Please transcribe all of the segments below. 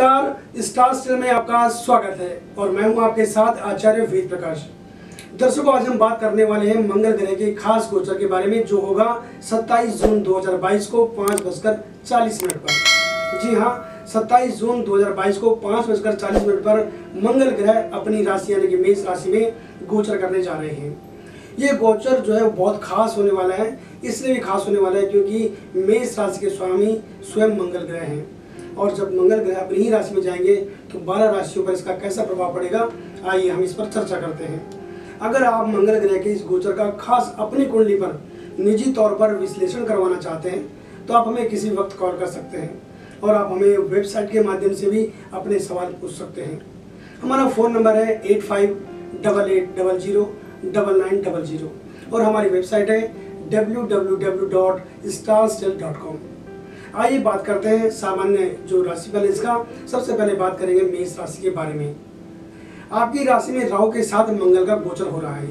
नमस्कार, star still में आपका स्वागत है और मैं हूं आपके साथ आचार्य वेद प्रकाश। दर्शकों, आज हम बात करने वाले हैं मंगल ग्रह के खास गोचर के बारे में, जो होगा 27 जून 2022 को 5:40 पर। जी हां, 27 जून 2022 को 5:40 पर मंगल ग्रह अपनी राशि यानी कि मेष राशि में गोचर करने जा रहे हैं। ये गोचर जो है बहुत खास होने वाला है। इसलिए भी खास होने वाला है क्योंकि मेष राशि के स्वामी स्वयं मंगल ग्रह हैं, और जब मंगल ग्रह अपनी ही राशि में जाएंगे तो 12 राशियों पर इसका कैसा प्रभाव पड़ेगा, आइए हम इस पर चर्चा करते हैं। अगर आप मंगल ग्रह के इस गोचर का खास अपनी कुंडली पर निजी तौर पर विश्लेषण करवाना चाहते हैं तो आप हमें किसी वक्त कॉल कर सकते हैं, और आप हमें वेबसाइट के माध्यम से भी अपने सवाल पूछ सकते हैं। हमारा फ़ोन नंबर है 8588009900 और हमारी वेबसाइट है www.starstill.com। आइए बात करते हैं सामान्य जो राशिफल इसका। सबसे पहले बात करेंगे मेष राशि के बारे में। आपकी राशि में राहु के साथ मंगल का गोचर हो रहा है।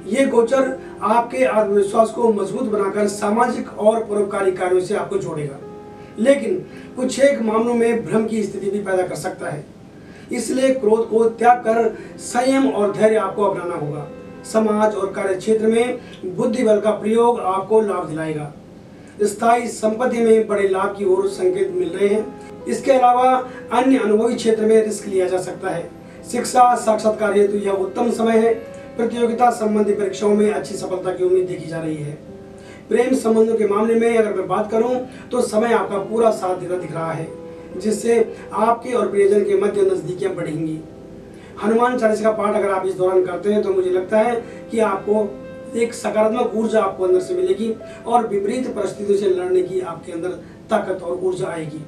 ये गोचर आपके आत्मविश्वास को मजबूत बनाकर सामाजिक और परोपकारी कार्यों से आपको जोड़ेगा, लेकिन कुछ एक मामलों में भ्रम की स्थिति भी पैदा कर सकता है। इसलिए क्रोध को त्याग कर संयम और धैर्य आपको अपनाना होगा। समाज और कार्य क्षेत्र में बुद्धि बल का प्रयोग आपको लाभ दिलाएगा। स्थायी संपत्ति में बड़े लाभ की ओर संकेत मिल रहे हैं। इसके अलावा अन्य अनुभवी क्षेत्र में रिस्क लिया जा सकता है। शिक्षा साक्षात्कार हेतु यह उत्तम समय है। प्रतियोगिता संबंधी परीक्षाओं में अच्छी सफलता की उम्मीद देखी जा रही है। प्रेम संबंधों के मामले में अगर मैं बात करूं तो समय आपका पूरा साथ देता दिख रहा है, जिससे आपके और प्रियजन के मध्य नजदीकियां बढ़ेंगी। हनुमान चालीसा का पाठ अगर आप इस दौरान करते हैं तो मुझे लगता है कि आपको एक सकारात्मक ऊर्जा आपको अंदर से मिलेगी और विपरीत परिस्थितियों से लड़ने की आपके अंदर ताकत और ऊर्जा आएगी।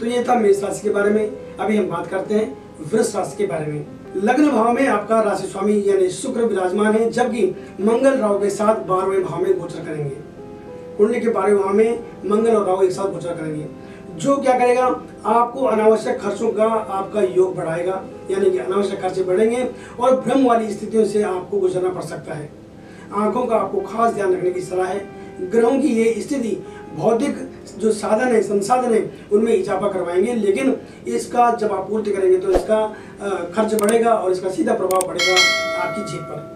तो ये था मेष राशि के बारे में। अभी हम बात करते हैं वृष राशि के बारे में। लग्न भाव में आपका राशि स्वामी यानी शुक्र विराजमान है, जबकि मंगल राहु के साथ 12वें भाव में गोचर करेंगे। कुंडली के 12वें भाव में मंगल और राहु एक साथ गोचर करेंगे, जो क्या करेगा, आपको अनावश्यक खर्चों का आपका योग बढ़ाएगा, यानी कि अनावश्यक खर्चे बढ़ेंगे और भ्रम वाली स्थितियों से आपको गुजरना पड़ सकता है। आंखों का आपको खास ध्यान रखने की सलाह है। ग्रहों की ये स्थिति भौतिक जो साधन है, संसाधन है, उनमें इजाफा करवाएंगे, लेकिन इसका जब आप पूर्ति करेंगे तो इसका खर्च बढ़ेगा और इसका सीधा प्रभाव पड़ेगा आपकी जेब पर।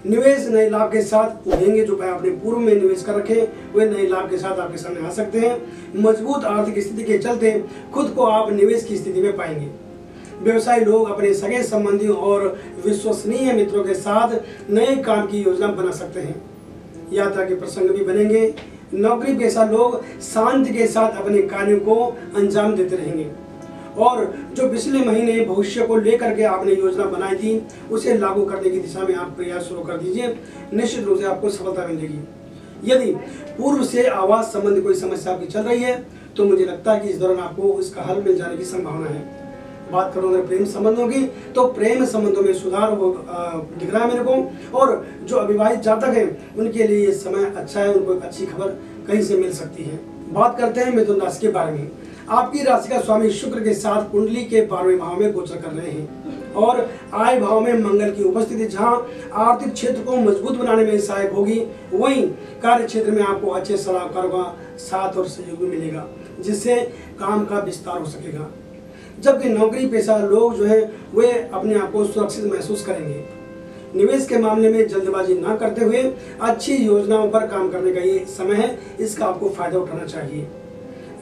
निवेश नए लाभ के साथ उभरेंगे। जो आपने पूर्व में निवेश कर रखे वे नए लाभ के साथ आपके सामने आ सकते हैं। मजबूत आर्थिक स्थिति के चलते खुद को आप निवेश की स्थिति में पाएंगे। व्यवसायी लोग अपने सगे संबंधियों और विश्वसनीय मित्रों के साथ नए काम की योजना बना सकते हैं। यात्रा के प्रसंग भी बनेंगे। नौकरी पेशा लोग शांति के साथ अपने कार्यों को अंजाम देते रहेंगे, और जो पिछले महीने भविष्य को लेकर के आपने योजना बनाई थी उसे लागू करने की दिशा में आप प्रयास शुरू कर दीजिए। निश्चित रूप से आपको सफलता मिलेगी। यदि पूर्व से आवास संबंधी कोई समस्या आपकी चल रही है तो मुझे लगता है कि इस दौरान आपको इसका हल मिल जाने की संभावना है। बात करूँ अगर प्रेम संबंधों की, तो प्रेम संबंधों में सुधार दिख रहा है मेरे को, और जो अविवाहित जातक हैं उनके लिए ये समय अच्छा है। उनको एक अच्छी खबर कहीं से मिल सकती है। बात करते हैं मिथुन राशि के बारे में। आपकी राशि का स्वामी शुक्र के साथ कुंडली के 12वें भाव में गोचर कर रहे हैं, और आय भाव में मंगल की उपस्थिति जहां आर्थिक क्षेत्र को मजबूत बनाने में सहायक होगी, वहीं कार्य क्षेत्र में आपको अच्छे सलाहकारों का साथ और सहयोग भी मिलेगा, जिससे काम का विस्तार हो सकेगा। जबकि नौकरी पेशा लोग जो है वे अपने आप को सुरक्षित महसूस करेंगे। निवेश के मामले में जल्दबाजी ना करते हुए अच्छी योजनाओं पर काम करने का ये समय है। इसका आपको फायदा उठाना चाहिए।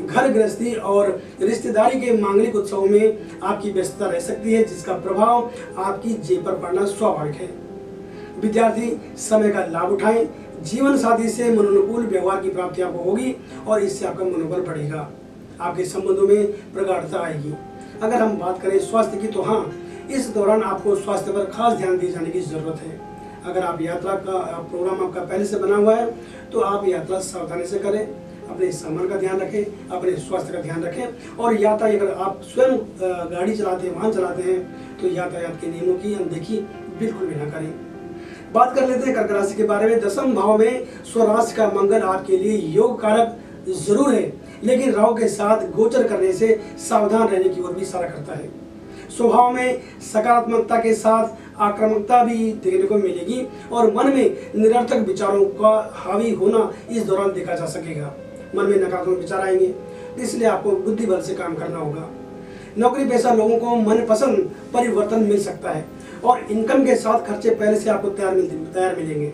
घर गृहस्थी और रिश्तेदारी के मांगलिक उत्सवों में आपकी व्यस्तता रह सकती है, जिसका प्रभाव आपकी जेब पर पड़ना स्वाभाविक है। विद्यार्थी समय का लाभ उठाएं। जीवन साथी से मनोनुकूल व्यवहार की प्राप्ति आपको होगी और इससे आपका मनोबल बढ़ेगा। आपके संबंधों में प्रगाढ़ता आएगी। अगर हम बात करें स्वास्थ्य की, तो हाँ, इस दौरान आपको स्वास्थ्य पर खास ध्यान दिए जाने की जरूरत है। अगर आप यात्रा का प्रोग्राम आपका पहले से बना हुआ है तो आप यात्रा सावधानी से करें। अपने सामान का ध्यान रखें, अपने स्वास्थ्य का ध्यान रखें, और यातायात अगर आप स्वयं गाड़ी चलाते हैं, वाहन चलाते हैं, तो यातायात के नियमों की अनदेखी बिल्कुल भी ना करें। बात कर लेते हैं कर्क राशि के बारे में। 10वें भाव में स्वराशि का मंगल आपके लिए योग कारक जरूर है, लेकिन राहु के साथ गोचर करने से सावधान रहने की ओर भी इशारा करता है। स्वभाव में सकारात्मकता के साथ आक्रामकता भी देखने को मिलेगी, और मन में निरर्थक विचारों का हावी होना इस दौरान देखा जा सकेगा। मन में नकारात्मक विचार आएंगे, इसलिए आपको बुद्धि बल से काम करना होगा। नौकरी पेशा लोगों को मनपसंद परिवर्तन मिल सकता है और इनकम के साथ खर्चे पहले से आपको तैयार मिलेंगे।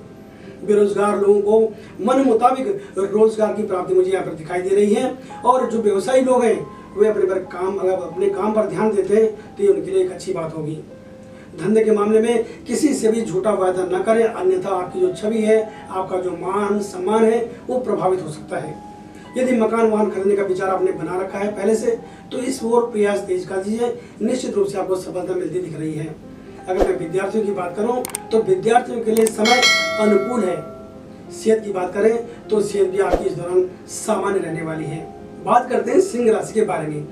बेरोजगार लोगों को मन मुताबिक रोजगार की प्राप्ति मुझे यहाँ पर दिखाई दे रही है और जो व्यवसायी लोग हैं वे अपने काम पर ध्यान देते हैं तो ये उनके लिए एक अच्छी बात होगी। धंधे के मामले में किसी से भी झूठा वायदा न करें, अन्यथा आपकी जो छवि है, आपका जो मान सम्मान है वो प्रभावित हो सकता है। यदि मकान वाहन खरीदने का विचार आपने बना रखा है पहले से, तो इस ओर प्रयास तेज कर दीजिए, निश्चित रूप से आपको सफलता मिलती दिख रही है। अगर मैं विद्यार्थियों की बात करूं तो विद्यार्थियों के लिए समय अनुकूल है। सेहत की बात करें तो सेहत भी आपकी इस दौरान सामान्य रहने वाली है। बात करते हैं सिंह राशि के बारे में।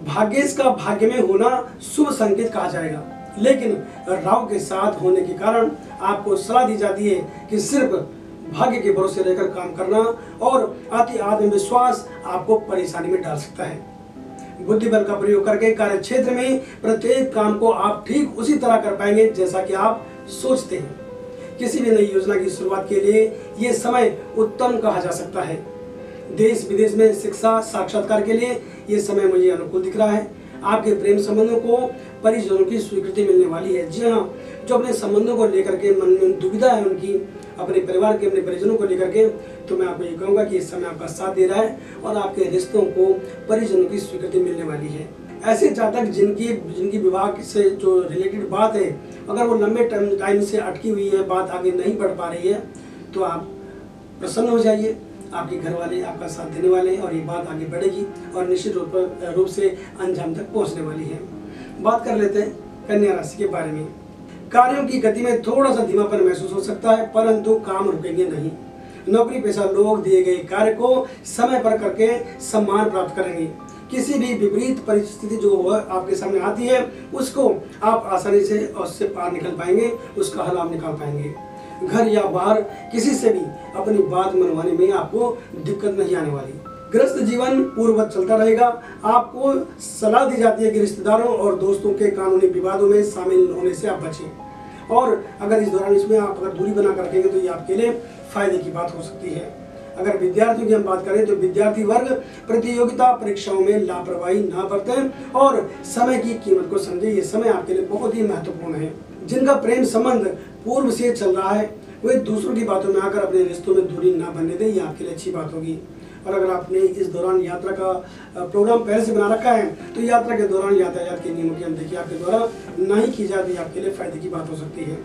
भाग्येश का भाग्य में होना शुभ संकेत कहा जाएगा, लेकिन राहु के साथ होने के कारण आपको सलाह दी जाती है कि सिर्फ भाग्य के भरोसे रहकर काम करना और अति आत्मविश्वास आपको परेशानी में डाल सकता है। बुद्धि बल का प्रयोग करके कार्य क्षेत्र में प्रत्येक काम को आप ठीक उसी तरह कर पाएंगे जैसा कि आप सोचते हैं। किसी भी नई योजना की शुरुआत के लिए ये समय उत्तम कहा जा सकता है। देश विदेश में शिक्षा साक्षात्कार के लिए ये समय मुझे अनुकूल दिख रहा है। आपके प्रेम संबंधों को परिजनों की स्वीकृति मिलने वाली है। जी हाँ, जो अपने संबंधों को लेकर के मन में दुविधा है उनकी, अपने परिवार के अपने परिजनों को लेकर के, तो मैं आपको ये कहूँगा कि इस समय आपका साथ दे रहा है और आपके रिश्तों को परिजनों की स्वीकृति मिलने वाली है। ऐसे जातक जिनकी विवाह से जो रिलेटेड बात है, अगर वो लंबे टाइम से अटकी हुई है, बात आगे नहीं बढ़ पा रही है, तो आप प्रसन्न हो जाइए। आपके घर वाले आपका साथ देने वाले हैं और ये बात आगे बढ़ेगी और निश्चित रूप से अंजाम तक पहुंचने वाली है। बात कर लेते हैं कन्या राशि के बारे में। कार्यों की गति में थोड़ा सा धीमापन महसूस हो सकता है, परंतु काम रुकेंगे नहीं। नौकरी पेशा लोग दिए गए कार्य को समय पर करके सम्मान प्राप्त करेंगे। किसी भी विपरीत परिस्थिति जो आपके सामने आती है उसको आप आसानी से उससे पार निकल पाएंगे, उसका हल आप निकाल पाएंगे। घर या बाहर किसी से भी अपनी बात मनवाने में आपको दिक्कत नहीं आने वाली। गृहस्थ जीवन पूर्ववत चलता रहेगा। आपको सलाह दी जाती है कि रिश्तेदारों और दोस्तों के कानूनी विवादों में शामिल होने से आप बचें और अगर इस दौरान इसमें आप अगर दूरी बना कर रखेंगे तो ये आपके लिए फायदे की बात हो सकती है। अगर विद्यार्थियों की हम बात करें तो विद्यार्थी वर्ग प्रतियोगिता परीक्षाओं में लापरवाही ना बरतें और समय की कीमत को समझें। ये समय आपके लिए बहुत ही महत्वपूर्ण है। जिनका प्रेम संबंध पूर्व से चल रहा है वे दूसरों की बातों में आकर अपने रिश्तों में दूरी ना बनने दें, ये आपके लिए अच्छी बात होगी। और अगर आपने इस दौरान यात्रा का प्रोग्राम पहले से बना रखा है तो यात्रा के दौरान यातायात के नियमों की अनदेखी आपके द्वारा नहीं की जाती, आपके लिए फायदे की बात हो सकती है।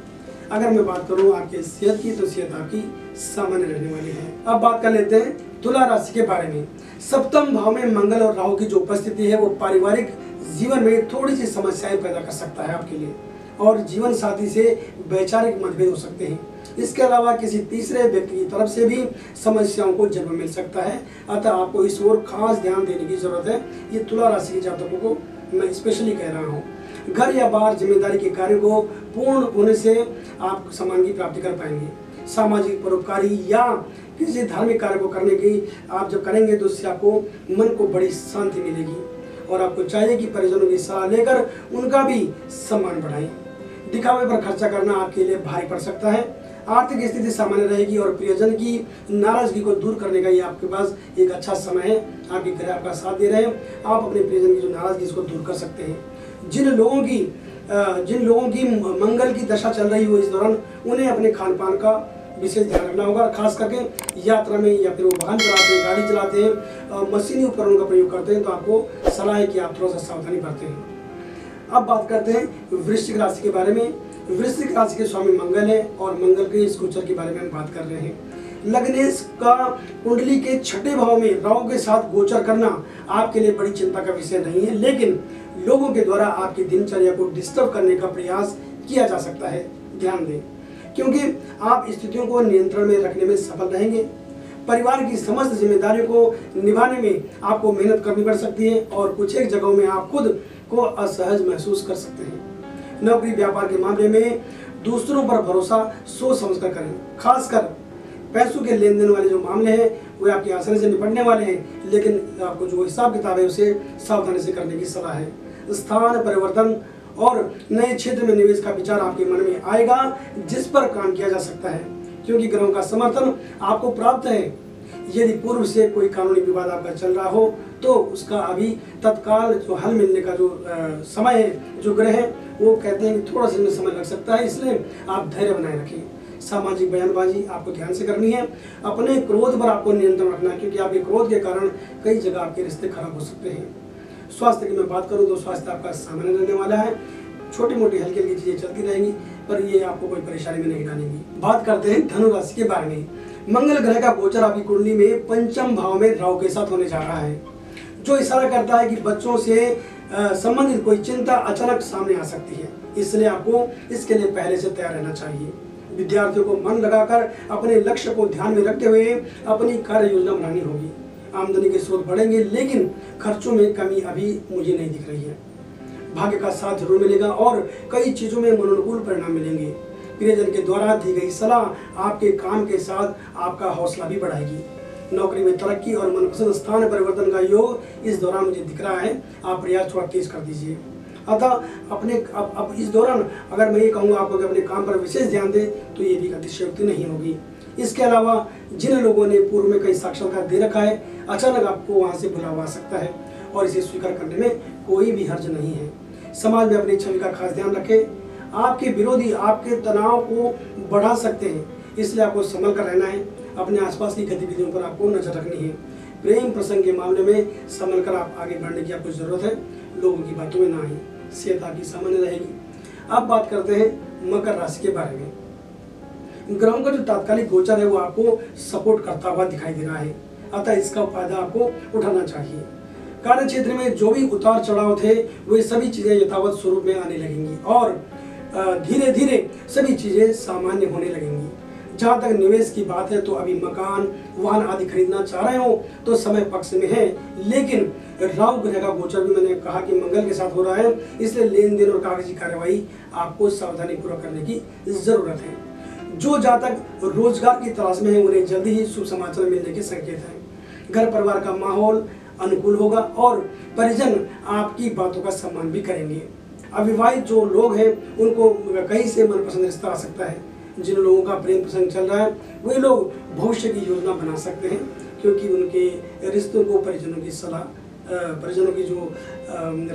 अगर मैं बात करूं आपके सेहत की तो सेहत आपकी सामान्य रहने वाली है। अब बात कर लेते हैं तुला राशि के बारे में। सप्तम भाव में मंगल और राहु की जो उपस्थिति है वो पारिवारिक जीवन में थोड़ी सी समस्याएं पैदा कर सकता है आपके लिए और जीवन साथी से वैचारिक मतभेद हो सकते हैं। इसके अलावा किसी तीसरे व्यक्ति की तरफ से भी समस्याओं को जन्म मिल सकता है, अतः आपको इस ओर खास ध्यान देने की जरूरत है। ये तुला राशि के जातकों को मैं स्पेशली कह रहा हूँ। घर या बाहर जिम्मेदारी के कार्य को पूर्ण होने से आप सम्मान की प्राप्ति कर पाएंगे। सामाजिक परोपकारी या किसी धार्मिक कार्य को करने की आप जब करेंगे तो उससे आपको मन को बड़ी शांति मिलेगी और आपको चाहिए कि परिजनों की सलाह लेकर उनका भी सम्मान बढ़ाएं। दिखावे पर खर्चा करना आपके लिए भारी पड़ सकता है। आर्थिक स्थिति सामान्य रहेगी और प्रियजन की नाराजगी को दूर करने का ये आपके पास एक अच्छा समय है। आपके घर आपका साथ दे रहे हैं, आप अपने प्रियजन की जो नाराजगी इसको दूर कर सकते हैं। जिन लोगों की मंगल की दशा चल रही हो इस दौरान उन्हें अपने खान पान का विशेष ध्यान रखना होगा। खास करके यात्रा में या फिर वो वाहन चलाते हैं, गाड़ी चलाते हैं, मशीनी उपकरणों का प्रयोग करते हैं तो आपको सलाह है कि आप थोड़ा सा सावधानी बरतें। अब बात करते हैं वृश्चिक राशि के बारे में। वृश्चिक राशि के स्वामी मंगल है और मंगल के इस गोचर के बारे में हम बात कर रहे हैं। लग्नेश का कुंडली के छठे भाव में राहु के साथ गोचर करना आपके लिए बड़ी चिंता का विषय नहीं है, लेकिन लोगों के द्वारा आपकी दिनचर्या को डिस्टर्ब करने का प्रयास किया जा सकता है। ध्यान दें, क्योंकि आप स्थितियों को नियंत्रण में रखने में सफल रहेंगे। परिवार की समस्त जिम्मेदारियों को निभाने में आपको मेहनत करनी पड़ सकती है और कुछ एक जगहों में आप खुद को असहज महसूस कर सकते हैं। नौकरी व्यापार के मामले में दूसरों पर भरोसा सोच समझकर करें। खासकर पैसों के लेन देन वाले जो मामले हैं वे आपकी आसानी से निपटने वाले हैं, लेकिन आपको जो हिसाब किताब है उसे सावधानी से करने की सलाह है। स्थान परिवर्तन और नए क्षेत्र में निवेश का विचार आपके मन में आएगा जिस पर काम किया जा सकता है, क्योंकि ग्रहों का समर्थन आपको प्राप्त है। यदि पूर्व से कोई कानूनी विवाद आपका चल रहा हो तो उसका अभी तत्काल जो हल मिलने का जो समय है, जो ग्रह है, वो कहते हैं कि थोड़ा सा समय लग सकता है, इसलिए आप धैर्य बनाए रखें। सामाजिक बयानबाजी आपको ध्यान से करनी है, अपने क्रोध पर आपको नियंत्रण रखना है, क्योंकि आपके क्रोध के कारण कई जगह आपके रिश्ते खराब हो सकते हैं। स्वास्थ्य की मैं बात करूं तो स्वास्थ्य आपका सामान्य रहने वाला है, छोटी मोटी हल्की हल्की चीजें चलती रहेंगी, पर ये आपको कोई परेशानी में नहीं डालेंगी। बात करते हैं धनु राशि के बारे में। मंगल ग्रह का गोचर आपकी कुंडली में पंचम भाव में राहु के साथ होने जा रहा है, जो इशारा करता है कि बच्चों से संबंधित कोई चिंता अचानक सामने आ सकती है, इसलिए आपको इसके लिए पहले से तैयार रहना चाहिए। विद्यार्थियों को मन लगाकर अपने लक्ष्य को ध्यान में रखते हुए अपनी कार्य योजना बनानी होगी। आमदनी के स्रोत बढ़ेंगे, लेकिन खर्चों में कमी अभी मुझे नहीं दिख रही है। भाग्य का साथ जरूर मिलेगा और कई चीजों में मनोनुकूल परिणाम मिलेंगे। प्रियजन के द्वारा दी गई सलाह आपके काम के साथ आपका हौसला भी बढ़ाएगी। नौकरी में तरक्की और मनपसंद स्थान परिवर्तन का योग इस दौरान मुझे दिख रहा है, आप प्रयास थोड़ा तेज कर दीजिए। अतः अपने अब इस दौरान अगर मैं ये कहूँगा आपको कि अपने काम पर विशेष ध्यान दें तो ये भी अतिशयोक्ति नहीं होगी। इसके अलावा जिन लोगों ने पूर्व में कई साक्षात्कार दे रखा है, अचानक आपको वहाँ से बुलावा आ सकता है और इसे स्वीकार करने में कोई भी हर्ज नहीं है। समाज में अपनी छवि का खास ध्यान रखें, आपके विरोधी आपके तनाव को बढ़ा सकते हैं, इसलिए आपको संभल कर रहना है। अपने आसपास की गतिविधियों पर आपको नजर रखनी है। प्रेम प्रसंग के मामले में संभल कर आप आगे बढ़ने की आपको जरूरत है, लोगों की बातों में ना आए। सेहत आपकी सामान्य रहेगी। अब बात करते हैं मकर राशि के बारे में। ग्रहों का जो तात्कालिक गोचर है वो आपको सपोर्ट करता हुआ दिखाई दे रहा है, अतः इसका फायदा आपको उठाना चाहिए। कार्य क्षेत्र में जो भी उतार चढ़ाव थे वे सभी चीजें यथावत स्वरूप में आने लगेंगी और धीरे धीरे सभी चीजें सामान्य होने लगेंगी। जहाँ तक निवेश की बात है तो अभी मकान वाहन आदि खरीदना चाह रहे हो तो समय पक्ष में है, लेकिन राहु ग्रह का गोचर भी मैंने कहा कि मंगल के साथ हो रहा है, इसलिए लेन देन और कागजी कार्यवाही आपको सावधानी पूर्वक करने की जरूरत है। जो जातक रोजगार की तलाश में है उन्हें जल्दी ही शुभ समाचार मिलने के संकेत हैं। घर परिवार का माहौल अनुकूल होगा और परिजन आपकी बातों का सम्मान भी करेंगे। अविवाहित जो लोग हैं उनको कहीं से मनपसंद रिश्ता आ सकता है। जिन लोगों का प्रेम प्रसंग चल रहा है वे लोग भविष्य की योजना बना सकते हैं, क्योंकि उनके रिश्तों को परिजनों की सलाह, परिजनों की जो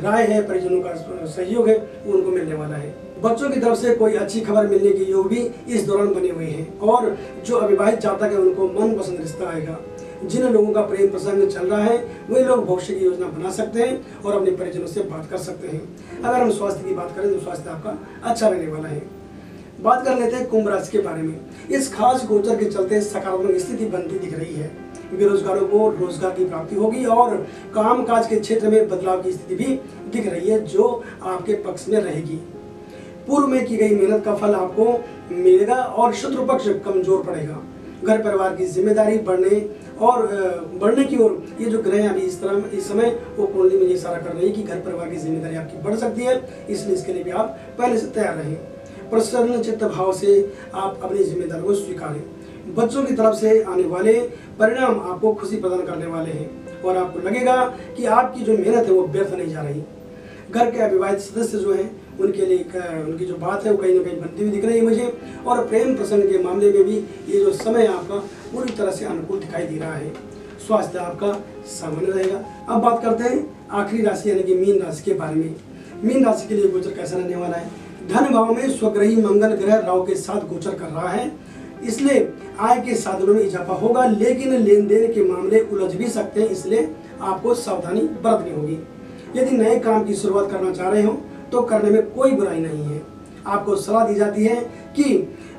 राय है, परिजनों का सहयोग है वो उनको मिलने वाला है। बच्चों की तरफ से कोई अच्छी खबर मिलने के योग भी इस दौरान बने हुए हैं और जो अविवाहित जातक है उनको मनपसंद रिश्ता आएगा। जिन लोगों का प्रेम प्रसंग चल रहा है वे लोग भविष्य की योजना बना सकते हैं और अपने परिजनों से बात कर सकते हैं। अगर हम स्वास्थ्य की बात करें तो स्वास्थ्य आपका अच्छा रहने वाला है। बात कर लेते हैं कुंभ राशि के बारे में। इस खास गोचर के चलते सकारात्मक स्थिति बनती दिख रही है। बेरोजगारों को रोजगार की प्राप्ति होगी और कामकाज के क्षेत्र में बदलाव की स्थिति भी दिख रही है, जो आपके पक्ष में रहेगी। पूर्व में की गई मेहनत का फल आपको मिलेगा और शत्रु पक्ष कमजोर पड़ेगा। घर परिवार की जिम्मेदारी बढ़ने की ओर ये जो ग्रह अभी इस समय वो कुंडली में ये इशारा कर रही है कि घर परिवार की जिम्मेदारी आपकी बढ़ सकती है, इसलिए इसके लिए भी आप पहले से तैयार रहें। प्रसन्न चित्त भाव से आप अपनी जिम्मेदारी को स्वीकारें। बच्चों की तरफ से आने वाले परिणाम आपको खुशी प्रदान करने वाले हैं और आपको लगेगा कि आपकी जो मेहनत है वो व्यर्थ नहीं जा रही। घर के अविवाहित सदस्य जो हैं उनके लिए उनकी जो बात है वो कहीं ना कहीं बनती हुई दिख रही है मुझे, और प्रेम प्रसंग के मामले में भी ये जो समय आपका पूरी तरह से अनुकूल दिखाई दे रहा है। स्वास्थ्य आपका सामान्य रहेगा। अब बात करते हैं आखिरी राशि यानी कि मीन राशि के बारे में। मीन राशि के लिए गोचर कैसा रहने वाला है। धन भाव में स्वग्रही मंगल ग्रह राहु के साथ गोचर कर रहा है, इसलिए आय के साधनों में इजाफा होगा, लेकिन लेन देन के मामले उलझ भी सकते हैं, इसलिए आपको सावधानी बरतनी होगी। यदि नए काम की शुरुआत करना चाह रहे हो तो करने में कोई बुराई नहीं है। आपको सलाह दी जाती है कि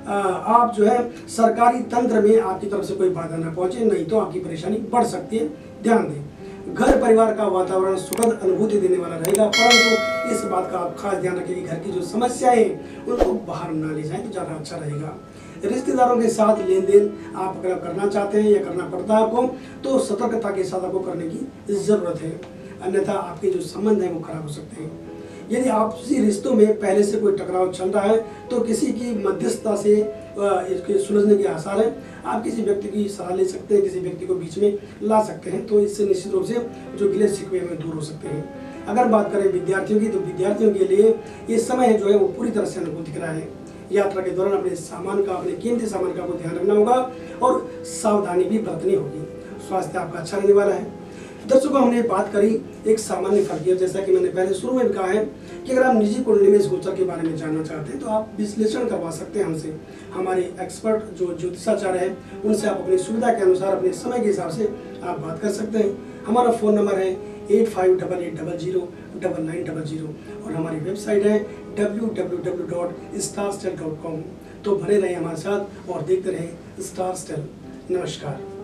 आप जो है सरकारी तंत्र में आपकी तरफ से कोई बाधा न पहुंचे, नहीं तो आपकी परेशानी बढ़ सकती है, ध्यान दें। घर परिवार का वातावरण सुखद अनुभूति देने वाला रहेगा, परंतु इस बात का आप खास ध्यान रखें कि घर की जो समस्याएं उनको बाहर ना ले जाएं तो ज़्यादा अच्छा रहेगा। रिश्तेदारों के साथ लेन देन आप अगर करना चाहते हैं या करना पड़ता है आपको, तो सतर्कता के साथ आपको करने की ज़रूरत है, अन्यथा आपके जो संबंध हैं वो खराब हो सकते हैं। यदि आपसी रिश्तों में पहले से कोई टकराव चल रहा है तो किसी की मध्यस्थता से इसके सुलझने के आसार हैं। आप किसी व्यक्ति की सलाह ले सकते हैं, किसी व्यक्ति को बीच में ला सकते हैं, तो इससे निश्चित रूप से जो गिले शिकवे में दूर हो सकते हैं। अगर बात करें विद्यार्थियों की, तो विद्यार्थियों के लिए ये समय जो है वो पूरी तरह से अनुकूल दिख रहा है। यात्रा के दौरान अपने कीमती सामान का आपको ध्यान रखना होगा और सावधानी भी बरतनी होगी। स्वास्थ्य आपका अच्छा रहने वाला है। दर्शकों, हमने बात करी एक सामान्य फल की। जैसा कि मैंने पहले शुरू में भी कहा है कि अगर आप निजी कुंडली में इस गोचर के बारे में जानना चाहते हैं तो आप विश्लेषण करवा सकते हैं हमसे। हमारे एक्सपर्ट जो ज्योतिषाचार्य हैं उनसे आप अपनी सुविधा के अनुसार, अपने समय के हिसाब से आप बात कर सकते हैं। हमारा फ़ोन नंबर है 8588009900 और हमारी वेबसाइट है www.starstel.com। तो बने रहें हमारे साथ और देखते रहें स्टार स्टेल। नमस्कार।